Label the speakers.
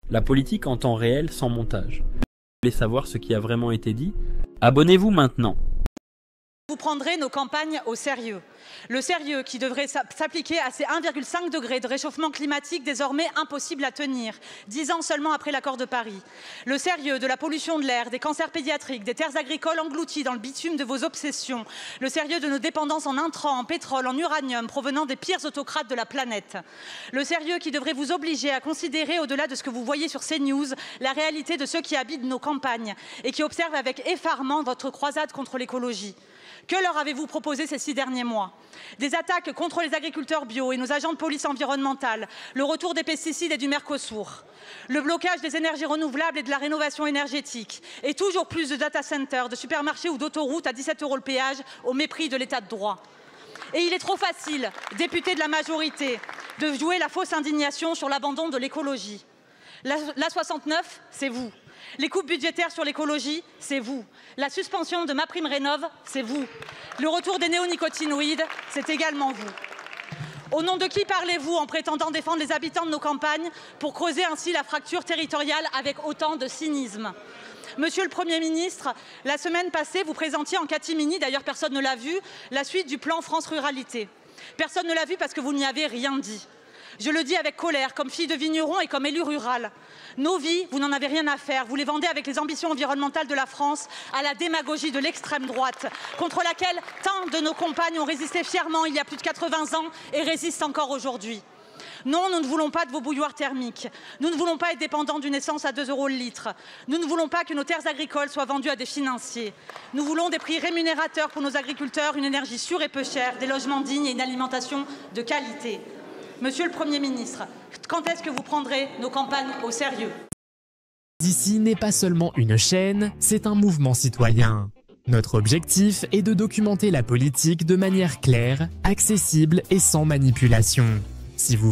Speaker 1: La politique en temps réel sans montage. Vous voulez savoir ce qui a vraiment été dit? Abonnez-vous maintenant.
Speaker 2: Vous prendrez nos campagnes au sérieux. Le sérieux qui devrait s'appliquer à ces 1,5 degrés de réchauffement climatique désormais impossible à tenir, 10 ans seulement après l'accord de Paris. Le sérieux de la pollution de l'air, des cancers pédiatriques, des terres agricoles englouties dans le bitume de vos obsessions. Le sérieux de nos dépendances en intrants, en pétrole, en uranium provenant des pires autocrates de la planète. Le sérieux qui devrait vous obliger à considérer, au-delà de ce que vous voyez sur CNews, la réalité de ceux qui habitent nos campagnes et qui observent avec effarement votre croisade contre l'écologie. Que leur avez-vous proposé ces 6 derniers mois? Des attaques contre les agriculteurs bio et nos agents de police environnementale, le retour des pesticides et du Mercosur, le blocage des énergies renouvelables et de la rénovation énergétique, et toujours plus de data centers, de supermarchés ou d'autoroutes à 17 € le péage, au mépris de l'état de droit. Et il est trop facile, députés de la majorité, de jouer la fausse indignation sur l'abandon de l'écologie. La 69, c'est vous. Les coupes budgétaires sur l'écologie, c'est vous. La suspension de MaPrimeRénov', c'est vous. Le retour des néonicotinoïdes, c'est également vous. Au nom de qui parlez-vous en prétendant défendre les habitants de nos campagnes pour creuser ainsi la fracture territoriale avec autant de cynisme? Monsieur le Premier ministre, la semaine passée, vous présentiez en catimini, d'ailleurs personne ne l'a vu, la suite du plan France Ruralité. Personne ne l'a vu parce que vous n'y avez rien dit. Je le dis avec colère, comme fille de vigneron et comme élue rurale. Nos vies, vous n'en avez rien à faire. Vous les vendez avec les ambitions environnementales de la France à la démagogie de l'extrême droite, contre laquelle tant de nos compagnes ont résisté fièrement il y a plus de 80 ans et résistent encore aujourd'hui. Non, nous ne voulons pas de vos bouilloires thermiques. Nous ne voulons pas être dépendants d'une essence à 2 € le litre. Nous ne voulons pas que nos terres agricoles soient vendues à des financiers. Nous voulons des prix rémunérateurs pour nos agriculteurs, une énergie sûre et peu chère, des logements dignes et une alimentation de qualité. Monsieur le Premier ministre, quand est-ce que vous prendrez nos campagnes au sérieux?
Speaker 3: D'ici n'est pas seulement une chaîne, c'est un mouvement citoyen. Notre objectif est de documenter la politique de manière claire, accessible et sans manipulation. Si vous